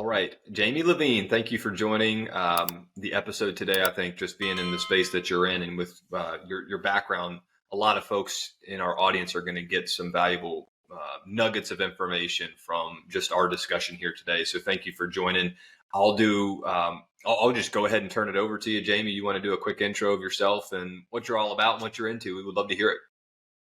All right. Jamie Lavigne, thank you for joining the episode today. I think just being in the space that you're in and with your background, a lot of folks in our audience are going to get some valuable nuggets of information from just our discussion here today. So thank you for joining. I'll just go ahead and turn it over to you. Jamie, you want to do a quick intro of yourself and what you're all about and what you're into? We would love to hear it.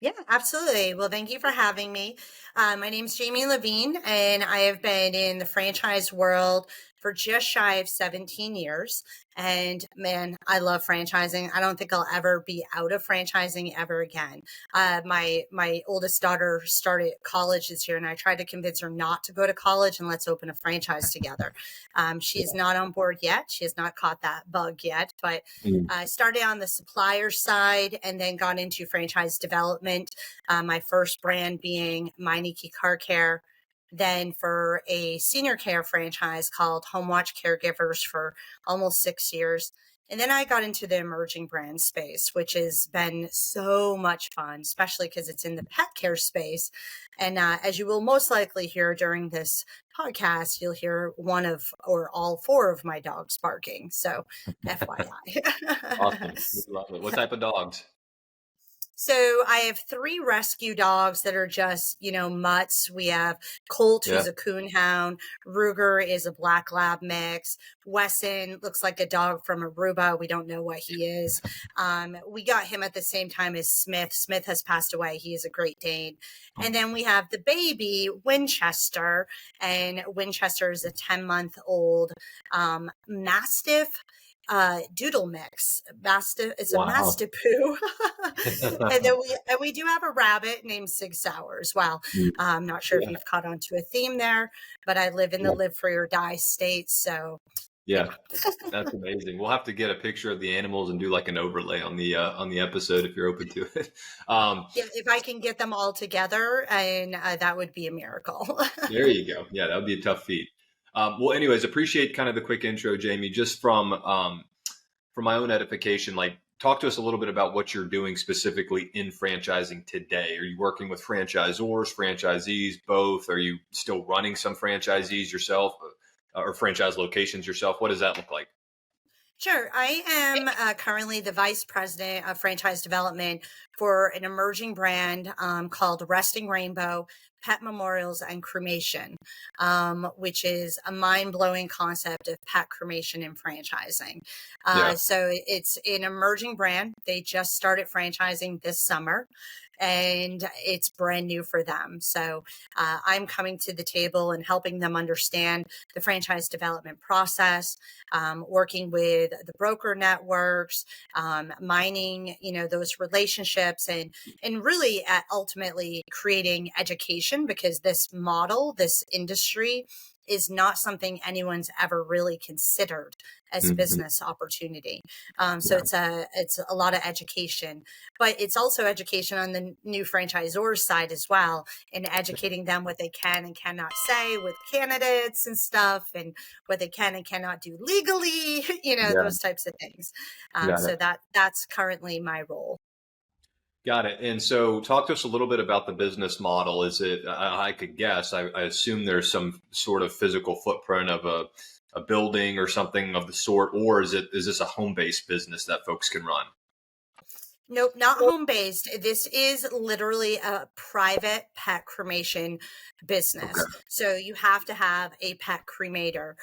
Yeah, absolutely. Well, thank you for having me. My name is Jamie Lavigne, and I have been in the franchise world for just shy of 17 years. And man, I love franchising. I don't think I'll ever be out of franchising ever again. My oldest daughter started college this year, and I tried to convince her not to go to college and let's open a franchise together. She's not on board yet. She has not caught that bug yet, but I started on the supplier side and then got into franchise development. My first brand being Meineke Car Care, then for a senior care franchise called Home Watch Caregivers for almost 6 years. And then I got into the emerging brand space, which has been so much fun, especially because it's in the pet care space. And as you will most likely hear during this podcast, you'll hear one of or all four of my dogs barking. So Awesome. FYI. We love it. What type of dogs? So I have 3 rescue dogs that are just, mutts. We have Colt, who's a coonhound. Ruger is a black lab mix. Wesson looks like a dog from Aruba. We don't know what he is. We got him at the same time as Smith. Smith has passed away. He is a Great Dane. And then we have the baby, Winchester. And Winchester is a 10-month-old Mastiff doodle mix. Mastiff, it's a Mastiff poo. And then we do have a rabbit named Sig Sauer as well. I'm not sure if you've caught on to a theme there, but I live in the live free or die state. So that's amazing. We'll have to get a picture of the animals and do like an overlay on the episode if you're open to it. If I can get them all together, and that would be a miracle. There you go. Yeah, that would be a tough feat. Well, anyways, appreciate kind of the quick intro, Jamie. Just from my own edification, like talk to us a little bit about what you're doing specifically in franchising today. Are you working with franchisors, franchisees, both? Are you still running some franchisees yourself or franchise locations yourself? What does that look like? Sure. I am currently the vice president of franchise development for an emerging brand called Resting Rainbow Memorials Cremation, which is a mind-blowing concept of pet cremation and franchising. So it's an emerging brand. They just started franchising this summer, and it's brand new for them. So I'm coming to the table and helping them understand the franchise development process, working with the broker networks, mining, those relationships, and really ultimately creating education, because this model, this industry is not something anyone's ever really considered as a business opportunity. So it's a lot of education, but it's also education on the new franchisors side as well, and educating them what they can and cannot say with candidates and stuff, and what they can and cannot do legally, those types of things. So that's currently my role. Got it. And so talk to us a little bit about the business model. Is it, I could guess, I assume there's some sort of physical footprint of a building or something of the sort, or is this a home-based business that folks can run? Nope, not home-based. This is literally a private pet cremation business. Okay. So you have to have a pet cremator.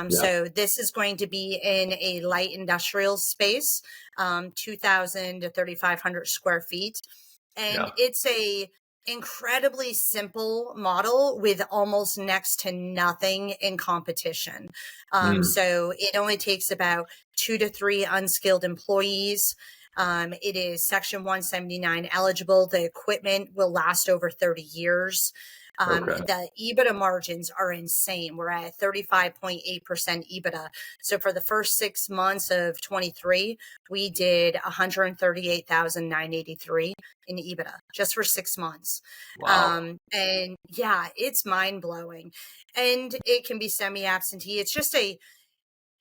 So this is going to be in a light industrial space, 2,000 to 3,500 square feet. And it's a incredibly simple model with almost next to nothing in competition. So it only takes about 2 to 3 unskilled employees. It is Section 179 eligible. The equipment will last over 30 years. The EBITDA margins are insane. We're at 35.8% EBITDA. So for the first 6 months of 23, we did 138,983 in EBITDA just for 6 months. Wow. And yeah, it's mind blowing, and it can be semi-absentee. It's just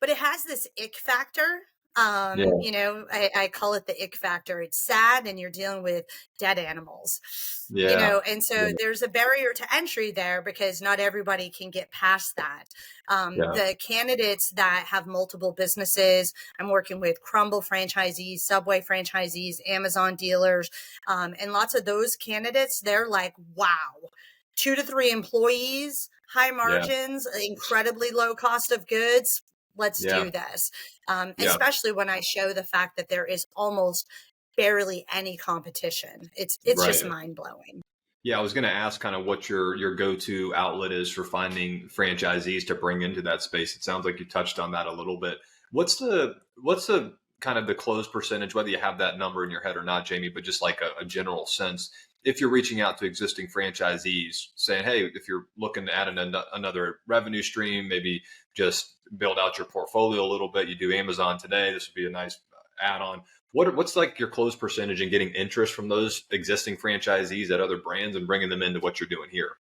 but it has this ick factor Yeah. I call it the ick factor. It's sad and you're dealing with dead animals, Yeah. and so Yeah. there's a barrier to entry there because not everybody can get past that. Yeah. The candidates that have multiple businesses, I'm working with Crumble franchisees, Subway franchisees, Amazon dealers, and lots of those candidates, they're like, wow, 2 to 3 employees, high Yeah. margins, incredibly low cost of goods. Let's Yeah. do this. Yeah. Especially when I show the fact that there is almost barely any competition. It's just Right. mind blowing. Yeah, I was going to ask kind of what your go-to outlet is for finding franchisees to bring into that space. It sounds like you touched on that a little bit. What's the kind of the close percentage, whether you have that number in your head or not, Jamie, but just like a general sense, if you're reaching out to existing franchisees saying, hey, if you're looking to add another revenue stream, maybe just build out your portfolio a little bit, you do Amazon today, this would be a nice add-on. What's like your close percentage in getting interest from those existing franchisees at other brands and bringing them into what you're doing here?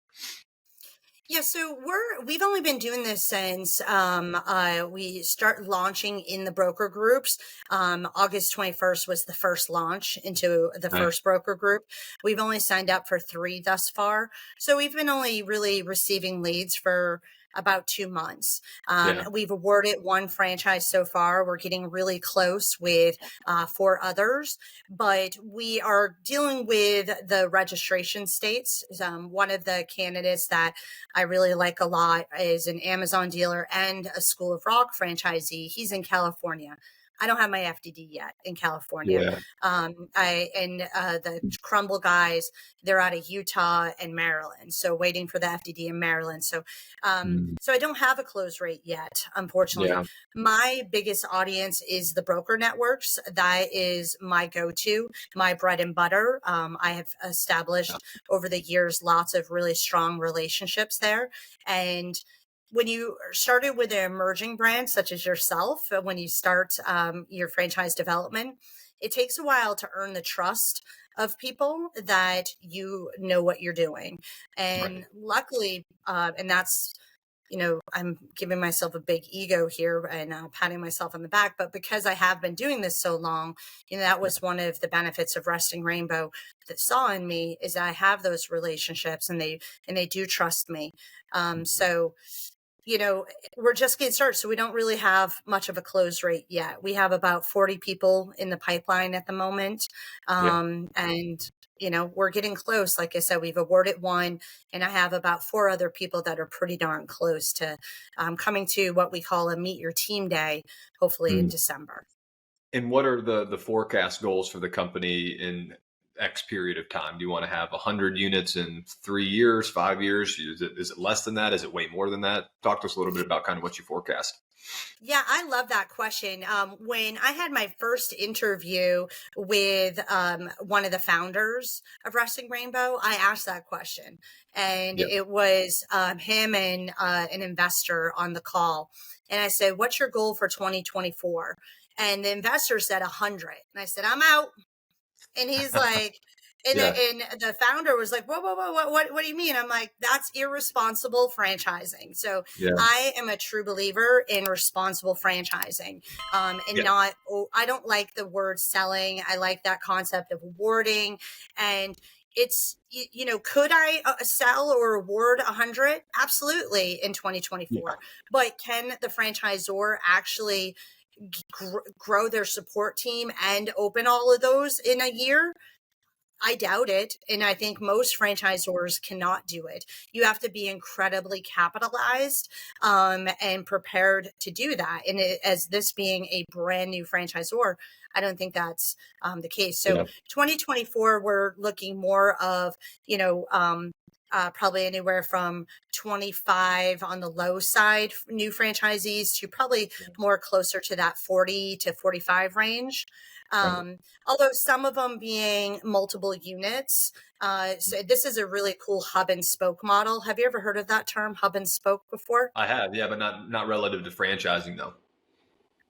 Yeah, so we've only been doing this since we start launching in the broker groups. August 21st was the first launch into the Nice. first broker group. We've only signed up for 3 thus far, so we've been only really receiving leads for about 2 months. Yeah. We've awarded 1 franchise so far. We're getting really close with 4 others, but we are dealing with the registration states. One of the candidates that I really like a lot is an Amazon dealer and a School of Rock franchisee. He's in California. I don't have my FDD yet in California. Yeah. The Crumble guys, they're out of Utah and Maryland, so waiting for the FDD in Maryland. Mm. So I don't have a close rate yet, unfortunately. Yeah. My biggest audience is the broker networks. That is my go-to, my bread and butter. I have Yeah. established over the years lots of really strong relationships there, and when you started with an emerging brand such as yourself, when you start your franchise development, it takes a while to earn the trust of people that you know what you're doing. Right. And luckily, and that's, I'm giving myself a big ego here and patting myself on the back, but because I have been doing this so long, that was one of the benefits of Resting Rainbow that saw in me is that I have those relationships and they do trust me. So you know, we're just getting started. So we don't really have much of a close rate yet. We have about 40 people in the pipeline at the moment. Yeah. We're getting close. Like I said, we've awarded 1, and I have about 4 other people that are pretty darn close to coming to what we call a meet your team day, hopefully in Mm. December. And what are the forecast goals for the company in X period of time? Do you want to have 100 units in 3 years, 5 years? Is it less than that? Is it way more than that? Talk to us a little bit about kind of what you forecast. Yeah, I love that question. When I had my first interview with one of the founders of Resting Rainbow, I asked that question. And Yeah. it was him and an investor on the call. And I said, what's your goal for 2024? And the investor said 100. And I said, I'm out. And he's like, Yeah. and the founder was like, whoa, whoa, whoa, what do you mean? I'm like, that's irresponsible franchising. So Yeah. I am a true believer in responsible franchising, and Yeah. not, I don't like the word selling. I like that concept of awarding. And it's, could I sell or award 100? Absolutely in Yeah. 2024. But can the franchisor actually grow their support team and open all of those in a year? I doubt it. And I think most franchisors cannot do it. You have to be incredibly capitalized and prepared to do that. And as this being a brand new franchisor, I don't think that's the case. So Yeah. 2024, we're looking more of, probably anywhere from 25 on the low side, new franchisees, to probably more closer to that 40 to 45 range. Right. Although some of them being multiple units. So this is a really cool hub and spoke model. Have you ever heard of that term, hub and spoke, before? I have. Yeah, but not relative to franchising though.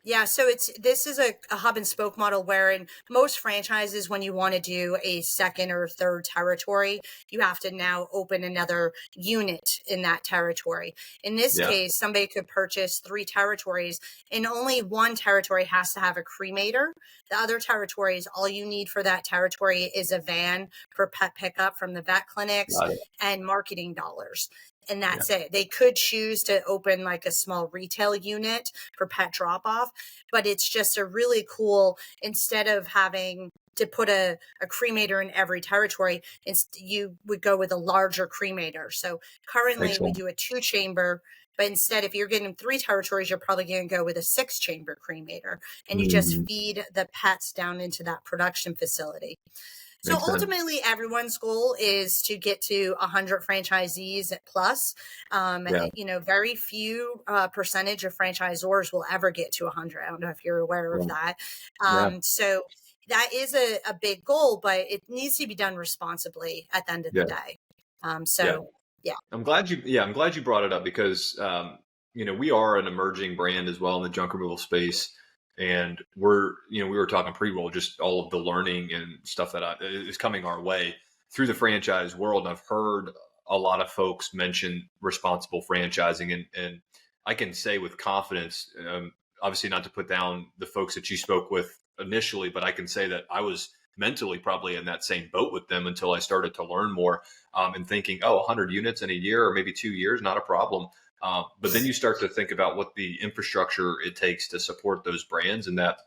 Yeah, so this is a hub and spoke model where in most franchises, when you want to do a second or third territory, you have to now open another unit in that territory. In this Yeah, case, somebody could purchase 3 territories, and only one territory has to have a cremator. The other territories, all you need for that territory is a van for pet pickup from the vet clinics got it. and marketing dollars. And Yeah, that's it. They could choose to open like a small retail unit for pet drop off, but it's just a really cool, instead of having to put a cremator in every territory, you would go with a larger cremator. So currently makes we sense. do a 2 chamber, but instead, if you're getting 3 territories, you're probably going to go with a 6 chamber cremator, and you just Hmm. feed the pets down into that production facility. So Makes sense. ultimately, everyone's goal is to get to 100 franchisees plus. Yeah, Very few percentage of franchisors will ever get to 100. I don't know if you're aware of yeah, that. yeah, So that is a big goal, but it needs to be done responsibly at the end of the yeah, day. yeah. So yeah. I'm glad you brought it up because, we are an emerging brand as well in the junk removal space. And we were talking pre-roll, just all of the learning and stuff that is coming our way through the franchise world. And I've heard a lot of folks mention responsible franchising, and I can say with confidence, obviously not to put down the folks that you spoke with initially, but I can say that I was mentally probably in that same boat with them until I started to learn more, and thinking, oh, 100 units in a year or maybe 2 years, not a problem. But then you start to think about what the infrastructure it takes to support those brands, and that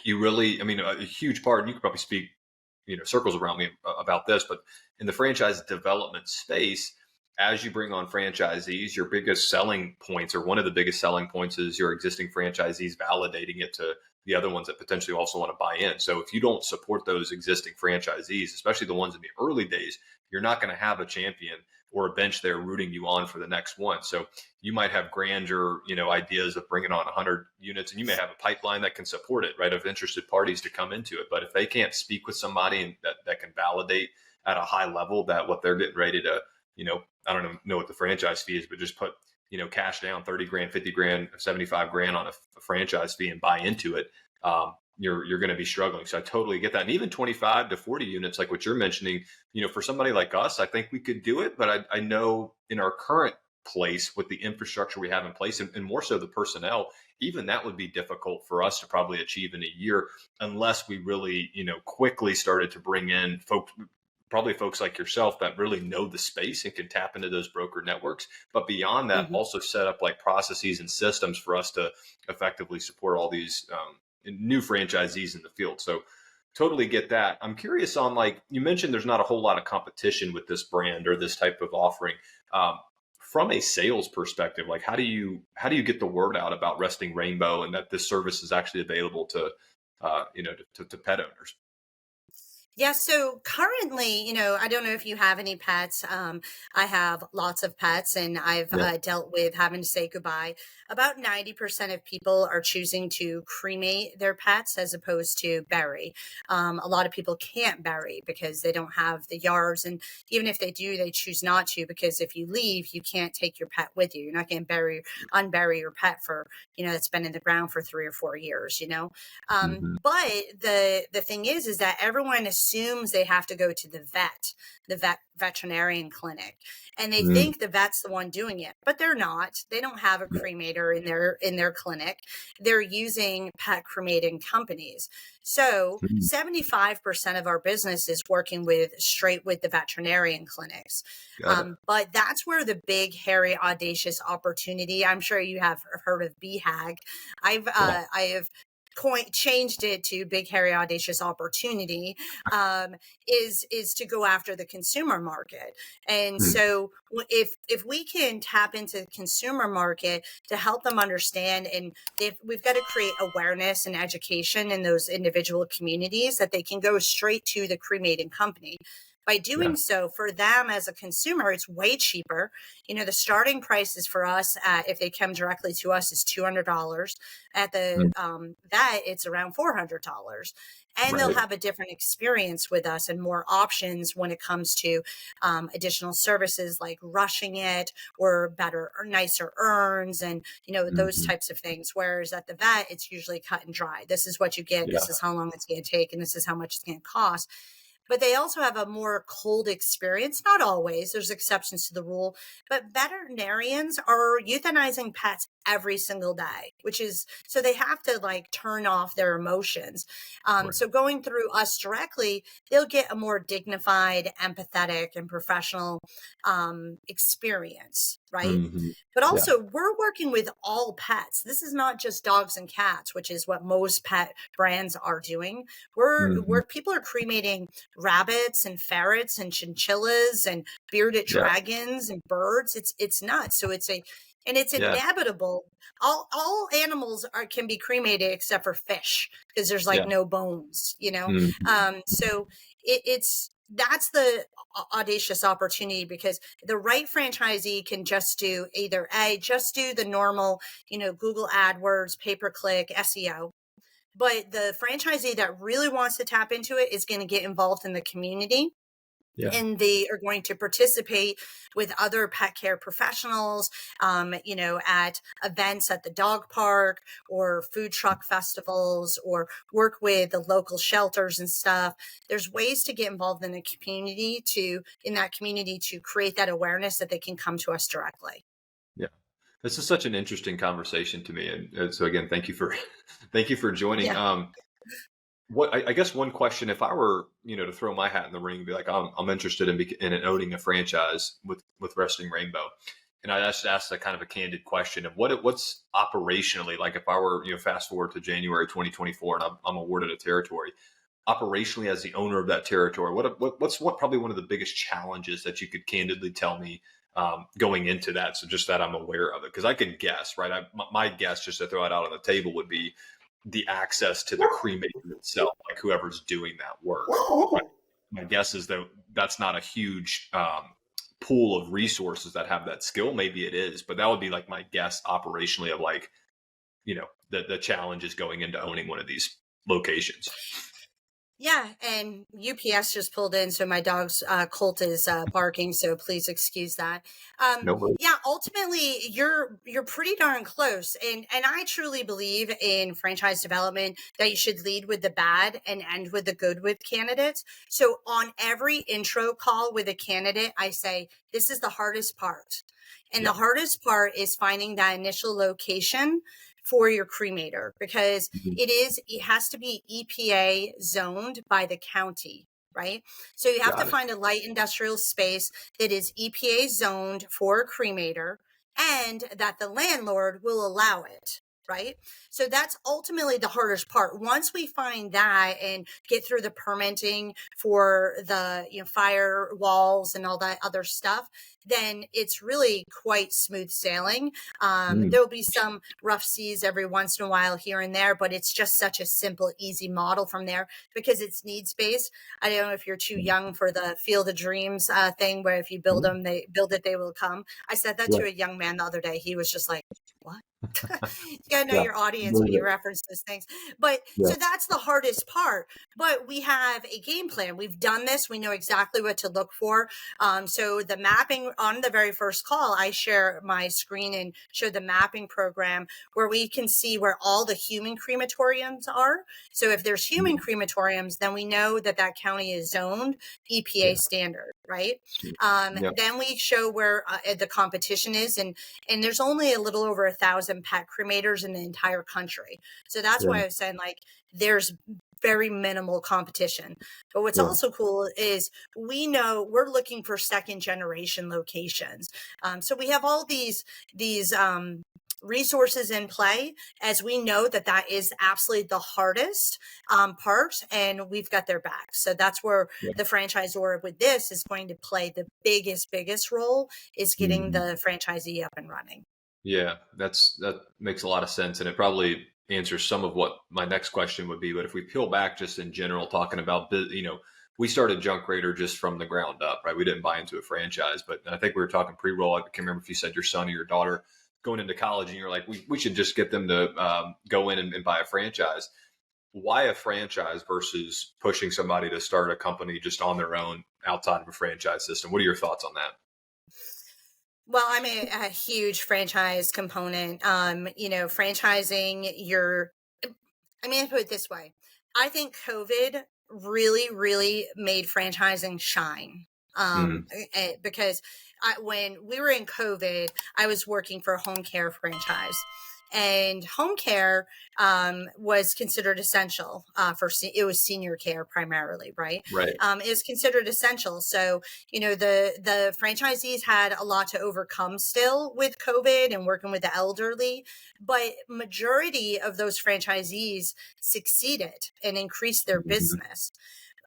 you really, I mean, a huge part, and you could probably speak, circles around me about this, but in the franchise development space, as you bring on franchisees, your biggest selling points, or one of the biggest selling points, is your existing franchisees validating it to the other ones that potentially also want to buy in. So if you don't support those existing franchisees, especially the ones in the early days, you're not going to have a champion or a bench there rooting you on for the next one. So you might have grandeur, ideas of bringing on 100 units, and you may have a pipeline that can support it, right, of interested parties to come into it. But if they can't speak with somebody and that can validate at a high level that what they're getting ready to, I don't know what the franchise fee is, but just put, cash down 30 grand, 50 grand, 75 grand on a franchise fee and buy into it, you're going to be struggling. So I totally get that. And even 25 to 40 units, like what you're mentioning, for somebody like us, I think we could do it. But I know in our current place with the infrastructure we have in place, and more so the personnel, even that would be difficult for us to probably achieve in a year unless we really, quickly started to bring in folks, probably folks like yourself that really know the space and can tap into those broker networks. But beyond that, Mhm. also set up like processes and systems for us to effectively support all these new franchisees in the field. So totally get that. I'm curious on, like you mentioned, there's not a whole lot of competition with this brand or this type of offering. Um, from a sales perspective, like how do you get the word out about Resting Rainbow and that this service is actually available to to pet owners? Yeah, so currently, I don't know if you have any pets. I have lots of pets, and I've Yeah. dealt with having to say goodbye. About 90% of people are choosing to cremate their pets as opposed to bury. A lot of people can't bury because they don't have the yards. And even if they do, they choose not to, because if you leave, you can't take your pet with you. You're not going to unbury your pet for, that's been in the ground for 3 or 4 years. Hmm. But the thing is that everyone assumes they have to go to the veterinarian clinic, and they Mm. think the vet's the one doing it, but they're not. They don't have a Yeah. cremator in their clinic. They're using pet cremating companies. So Mm. 75% of our business is working straight with the veterinarian clinics. Got it. But that's where the big, hairy, audacious opportunity. I'm sure you have heard of BHAG. Yeah. I have changed it to big, hairy, audacious opportunity, is to go after the consumer market. And Mm. so if we can tap into the consumer market to help them understand, and we've got to create awareness and education in those individual communities, that they can go straight to the cremating company. By Yeah. doing so, for them as a consumer, it's way cheaper. The starting prices for us, if they come directly to us, is $200. At the Mm. vet, it's around $400. and they'll Right. have a different experience with us and more options when it comes to additional services like rushing it or better or nicer urns and those Hmm. types of things. Whereas at the vet, it's usually cut and dry. This is what you get. Yeah. This is how long it's going to take, and this is how much it's going to cost. But they also have a more cold experience. Not always, there's exceptions to the rule, but veterinarians are euthanizing pets every single day, which is so they have to like turn off their emotions. Right. So going through us directly, they'll get a more dignified, empathetic, and professional experience, right? Hmm. But Yeah. also, we're working with all pets. This is not just dogs and cats, which is what most pet brands are doing. Hmm. We're people are cremating rabbits and ferrets and chinchillas and bearded Yeah. dragons and birds. It's nuts. So it's Yeah. inevitable. All animals can be cremated except for fish because there's like Yeah. no bones, Hmm. So it's that's the audacious opportunity because the right franchisee can just do either just do the normal, Google AdWords, pay-per-click, SEO. But the franchisee that really wants to tap into it is going to get involved in the community, Yeah. and they are going to participate with other pet care professionals, at events at the dog park or food truck festivals, or work with the local shelters and stuff. There's ways to get involved in the community to create that awareness that they can come to us directly. Yeah. This is such an interesting conversation to me. And so again, thank you for thank you for joining. Yeah. What I guess one question, if I were, to throw my hat in the ring and be like, I'm interested in owning a franchise with Resting Rainbow, and I just asked a kind of a candid question of what's operationally like if I were, fast forward to January 2024 and I'm awarded a territory, operationally as the owner of that territory, what's probably one of the biggest challenges that you could candidly tell me going into that, so just that I'm aware of it, because I can guess, right? My guess, just to throw it out on the table, would be the access to the cremation itself, like whoever's doing that work. Right? My guess is that that's not a huge pool of resources that have that skill. Maybe it is, but that would be like my guess operationally of like, the challenges going into owning one of these locations. Yeah, and UPS just pulled in, so my dog's Colt is barking. So please excuse that. No worries. Yeah, ultimately, you're pretty darn close, and I truly believe in franchise development that you should lead with the bad and end with the good with candidates. So on every intro call with a candidate, I say this is the hardest part, and Yeah. the hardest part is finding that initial location for your cremator because Mhm. it has to be EPA zoned by the county, right? So you have to Got it. find a light industrial space that is EPA zoned for a cremator and that the landlord will allow it. Right. So that's ultimately the hardest part. Once we find that and get through the permitting for the fire walls and all that other stuff, then it's really quite smooth sailing. Mm. There'll be some rough seas every once in a while here and there, but it's just such a simple, easy model from there because it's needs based. I don't know if you're too young for the Field of Dreams thing, where if you build Mm. them, they build it, they will come. I said that Yeah. to a young man the other day. He was just like, "What?" You gotta know Yeah. your audience when Believe you it. reference those things. But Yeah. so that's the hardest part. But we have a game plan. We've done this. We know exactly what to look for. So the mapping on the very first call, I share my screen and show the mapping program where we can see where all the human crematoriums are. So if there's human Mm. crematoriums, then we know that that county is zoned EPA Yeah. standard, right? Yeah. Then we show where the competition is, and there's only a little over 1,000 pet cremators in the entire country. So that's Yeah. why I was saying like there's very minimal competition. But what's Yeah. also cool is we know we're looking for second generation locations. So we have all these resources in play as we know that that is absolutely the hardest part, and we've got their back. So that's where Yeah. the franchisor with this is going to play the biggest role, is getting Mhm. the franchisee up and running. Yeah, that makes a lot of sense, and it probably answers some of what my next question would be. But if we peel back, just in general, talking about we started Junk Raider just from the ground up, right? We didn't buy into a franchise, but I think we were talking pre-roll. I can't remember if you said your son or your daughter going into college, and you're like, we should just get them to go in and buy a franchise. why a franchise versus pushing somebody to start a company just on their own outside of a franchise system? What are your thoughts on that? Well, I'm a huge franchise component. Franchising I mean, I put it this way. I think COVID really, really made franchising shine. Mm, Because when we were in COVID, I was working for a home care franchise. And home care was considered essential it was senior care primarily, right? right. It was considered essential. So, the franchisees had a lot to overcome still with COVID and working with the elderly, but majority of those franchisees succeeded and increased their Mhm. business.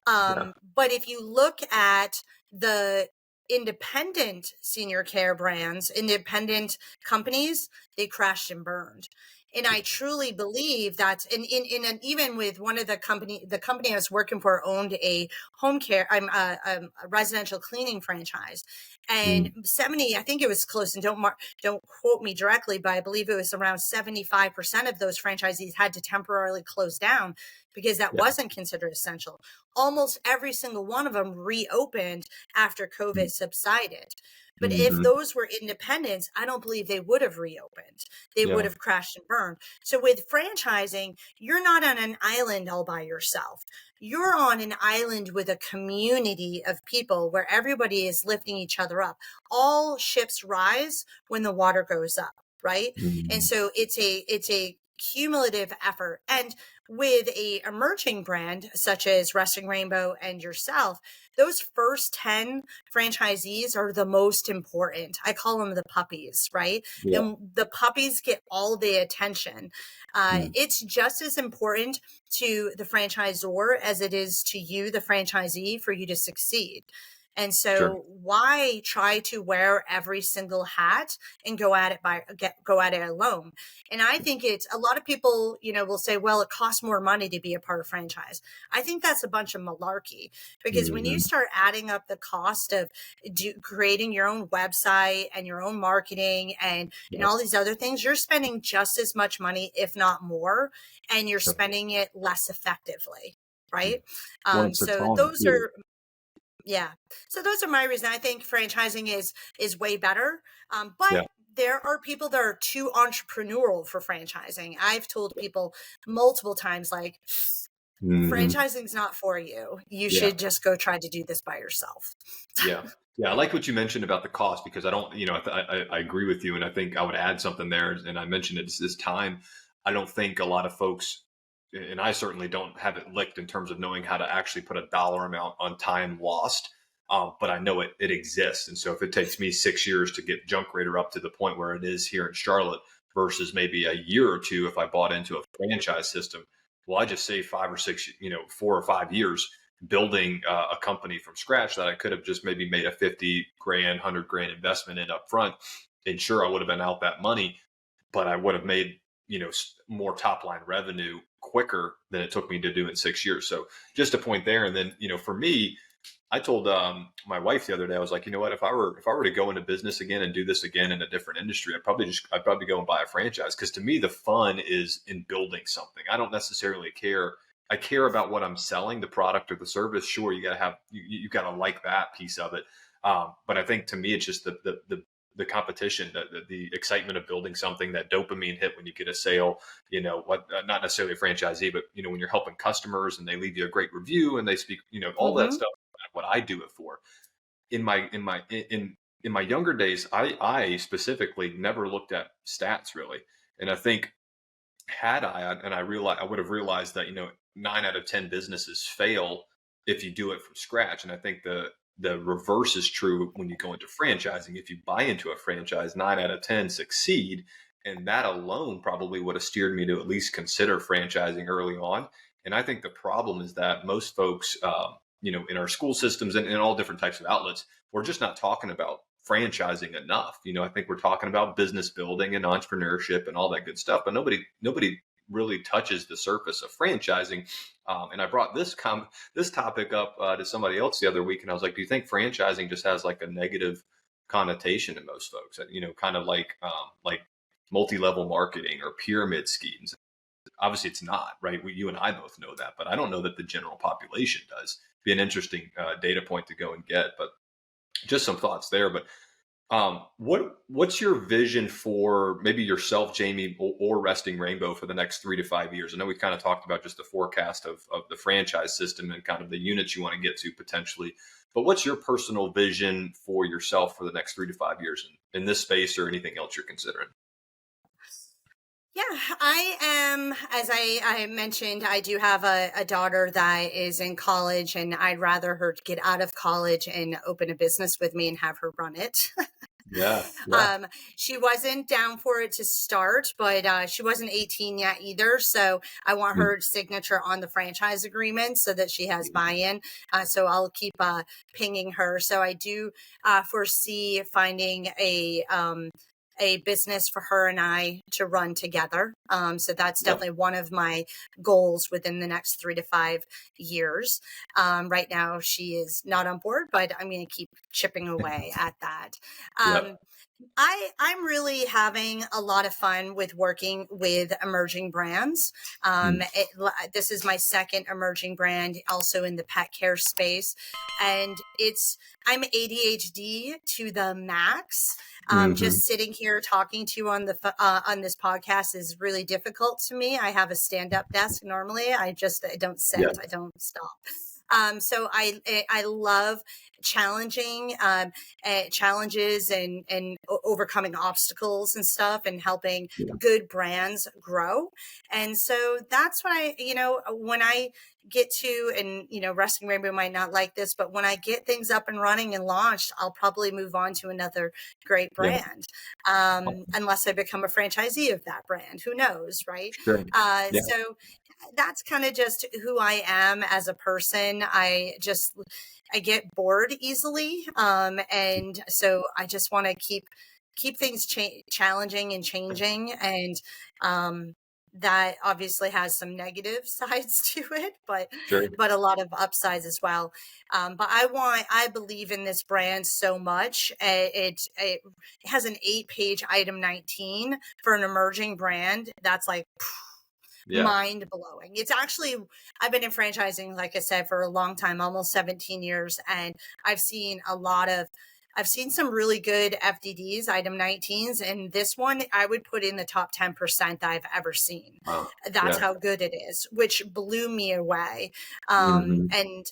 Yeah. But if you look at the independent senior care brands, independent companies, they crashed and burned. And I truly believe that even with one of the company I was working for owned a home care, a residential cleaning franchise, and Mm, 70, I think it was close, and don't quote me directly, but I believe it was around 75% of those franchisees had to temporarily close down because that yeah. wasn't considered essential. Almost every single one of them reopened after COVID subsided. But if Mm-hmm. those were independents, I don't believe they would have reopened. They would Yeah. have crashed and burned. So with franchising, you're not on an island all by yourself. You're on an island with a community of people where everybody is lifting each other up. All ships rise when the water goes up, right? And Mm, so it's a cumulative effort. And with a emerging brand such as Resting Rainbow and yourself, those first 10 franchisees are the most important. I call them the puppies, right? yeah. And the puppies get all the attention. Mm, It's just as important to the franchisor as it is to you, the franchisee, for you to succeed. And sure. so why try to wear every single hat and go at it alone? And I think it's a lot of people, will say, well, it costs more money to be a part of franchise. I think that's a bunch of malarkey, because when you Hmm. start adding up the cost of creating your own website and your own marketing and Yeah. all these other things, you're spending just as much money, if not more, and you're Sure. spending it less effectively. Mm. Right. Well, it's the So time those too. are, yeah. So those are my reasons. I think franchising is way better. But Yeah. there are people that are too entrepreneurial for franchising. I've told people multiple times, like, Hmm. franchising's not for you. You Yeah. should just go try to do this by yourself. Yeah. Yeah. I like what you mentioned about the cost because I don't, I agree with you. And I think I would add something there. And I mentioned it's this time. I don't think a lot of folks, and I certainly don't have it licked in terms of knowing how to actually put a dollar amount on time lost. But I know it exists. And so if it takes me 6 years to get Junk Raider up to the point where it is here in Charlotte versus maybe a year or two if I bought into a franchise system, well, I just saved 5 or 6, 4 or 5 years building a company from scratch that I could have just maybe made a 50 grand, 100 grand investment in up front. And sure, I would have been out that money, but I would have made, more top line revenue quicker than it took me to do in 6 years. So just a point there. And then, for me, I told my wife the other day, I was like, you know what, if I were to go into business again and do this again in a different industry, I'd probably go and buy a franchise. Cause to me, the fun is in building something. I don't necessarily care. I care about what I'm selling, the product or the service. Sure. You got to like that piece of it. But I think to me, it's just the competition, the excitement of building something, that dopamine hit when you get a sale, not necessarily a franchisee, but, when you're helping customers and they leave you a great review and they speak, all that Hmm. stuff, what I do it for. In my younger days, I specifically never looked at stats really. And I think had I, and I would have realized that, 9 out of 10 businesses fail if you do it from scratch. And I think the reverse is true when you go into franchising. If you buy into a franchise, 9 out of 10 succeed. And that alone probably would have steered me to at least consider franchising early on. And I think the problem is that most folks, in our school systems and in all different types of outlets, we're just not talking about franchising enough. I think we're talking about business building and entrepreneurship and all that good stuff, but nobody really touches the surface of franchising. And I brought this topic up to somebody else the other week, and I was like, "Do you think franchising just has like a negative connotation to most folks? Kind of like multi-level marketing or pyramid schemes?" Obviously, it's not, right? You and I both know that, but I don't know that the general population does. Be an interesting data point to go and get, but just some thoughts there. But what's your vision for maybe yourself, Jamie, or Resting Rainbow for the next 3 to 5 years? I know we kind of talked about just the forecast of the franchise system and kind of the units you want to get to potentially. But what's your personal vision for yourself for the next 3 to 5 years in this space or anything else you're considering? Yeah, I am, as I mentioned, I do have a daughter that is in college, and I'd rather her get out of college and open a business with me and have her run it. Yeah, yeah, She wasn't down for it to start, but she wasn't 18 yet either. So I want mm, her signature on the franchise agreement so that she has buy-in. So I'll keep pinging her. So I do foresee finding a business for her and I to run together. So that's yep, definitely one of my goals within the next 3 to 5 years. Right now, she is not on board, but I'm going to keep chipping away at that. yep, Um, I'm really having a lot of fun with working with emerging brands. mm, This is my second emerging brand, also in the pet care space, and I'm ADHD to the max. hmm, Just sitting here talking to you on this podcast is really difficult to me. I have a stand up desk normally. I don't sit. yeah, I don't stop. So I love challenging challenges and overcoming obstacles and stuff and helping yeah, good brands grow. And so that's what when I get to, and Resting Rainbow might not like this, but when I get things up and running and launched, I'll probably move on to another great yeah, brand, unless I become a franchisee of that brand. Who knows, right? sure, yeah, So that's kind of just who I am as a person. I get bored easily, and so I just want to keep things challenging and changing, and that obviously has some negative sides to it, sure, but a lot of upsides as well. But I believe in this brand so much. It has an 8-page item 19 for an emerging brand. That's like yeah, mind blowing. It's actually, I've been in franchising, like I said, for a long time, almost 17 years. And I've seen some really good FDDs, item 19s. And this one, I would put in the top 10% that I've ever seen. That's yeah, how good it is, which blew me away. hmm, And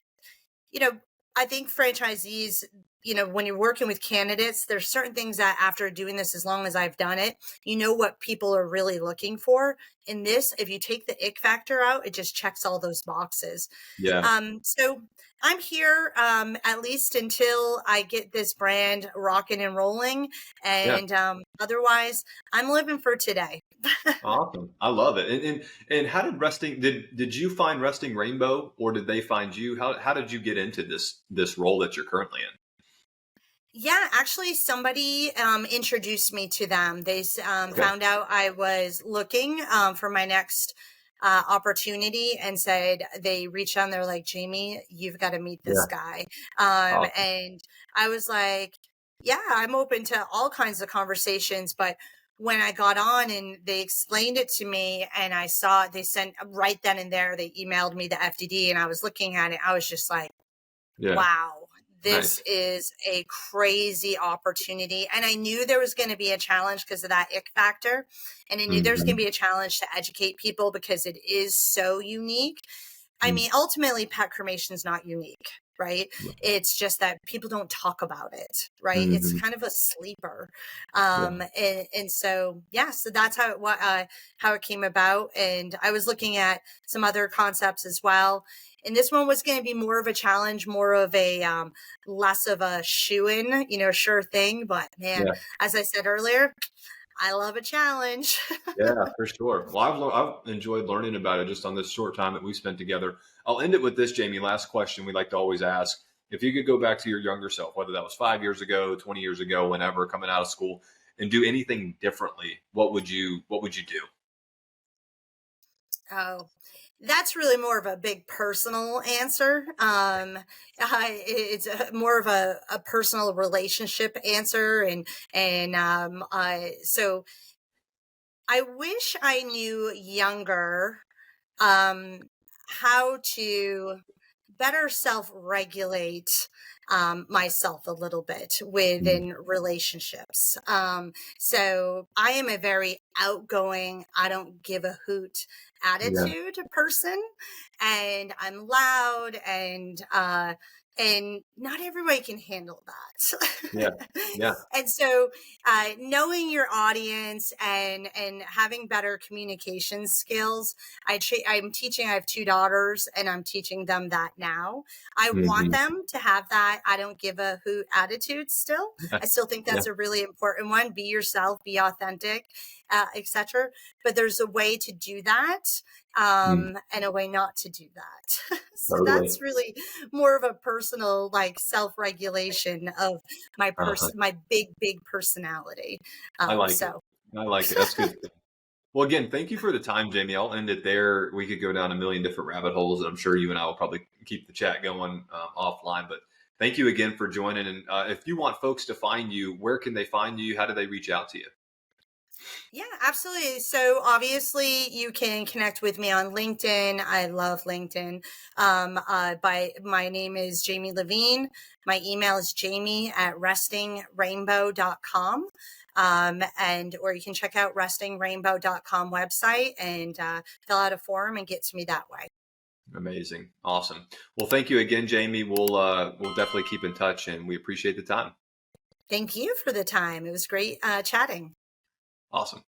you know, I think franchisees, when you're working with candidates, there's certain things that after doing this, as long as I've done it, what people are really looking for. In this, if you take the ick factor out, it just checks all those boxes. yeah, So I'm here at least until I get this brand rocking and rolling. yeah. And otherwise, I'm living for today. Awesome. I love it. And how did did you find Resting Rainbow or did they find you? How did you get into this role that you're currently in? Yeah, actually, somebody introduced me to them. They Okay. found out I was looking for my next opportunity and said they reached out and they're like, Jamie, you've got to meet this Yeah. guy. Awesome. And I was like, yeah, I'm open to all kinds of conversations. But when I got on and they explained it to me and I saw they sent right then and there, they emailed me the FDD and I was looking at it. I was just like, Yeah. wow, this Nice. is a crazy opportunity. And I knew there was going to be a challenge because of that ick factor. And I knew there was going Hmm. to be a challenge to educate people because it is so unique. I Mm. mean, ultimately, pet cremation is not unique, right? Yeah. It's just that people don't talk about it, right? It's Hmm. kind of a sleeper, Yeah. and so yeah, so that's how it came about. And I was looking at some other concepts as well. And this one was going to be more of a challenge, more of a less of a shoe-in, sure thing. But man, Yeah. as I said earlier, I love a challenge. Yeah, for sure. Well, I've enjoyed learning about it just on this short time that we spent together. I'll end it with this, Jamie. Last question we like to always ask. If you could go back to your younger self, whether that was 5 years ago, 20 years ago, whenever, coming out of school, and do anything differently, what would you do? Oh, that's really more of a big personal answer. It's more of a personal relationship answer, and so I wish I knew younger um, how to better self-regulate myself a little bit Mm. within relationships. So I am a very outgoing, I don't give a hoot Yeah. attitude person, and I'm loud, and not everybody can handle Yeah. that. Yeah. And so knowing your audience and having better communication skills, I'm teaching, I have two daughters, and I'm teaching them that now. I want Hmm. them to have that I don't give a hoot attitude still. Yeah. I still think Yeah. that's a really important one. Be yourself, be authentic, etc. But there's a way to do that, Mm. and a way not to do that. So Totally. that's really more of a personal, like, self-regulation of Uh-huh. my big personality. I like it. So I like it. That's good. Well, again, thank you for the time, Jamie. I'll end it there. We could go down a million different rabbit holes, and I'm sure you and I will probably keep the chat going offline. But thank you again for joining. And if you want folks to find you, where can they find you? How do they reach out to you? yeah, absolutely. So obviously you can connect with me on LinkedIn. I love LinkedIn. By my name is Jamie Lavigne. My email is jamie@restingrainbow.com. And or you can check out restingrainbow.com website and fill out a form and get to me that way. Amazing, awesome. Well, thank you again, Jamie. We'll definitely keep in touch, and we appreciate the time. Thank you for the time. It was great chatting. Awesome.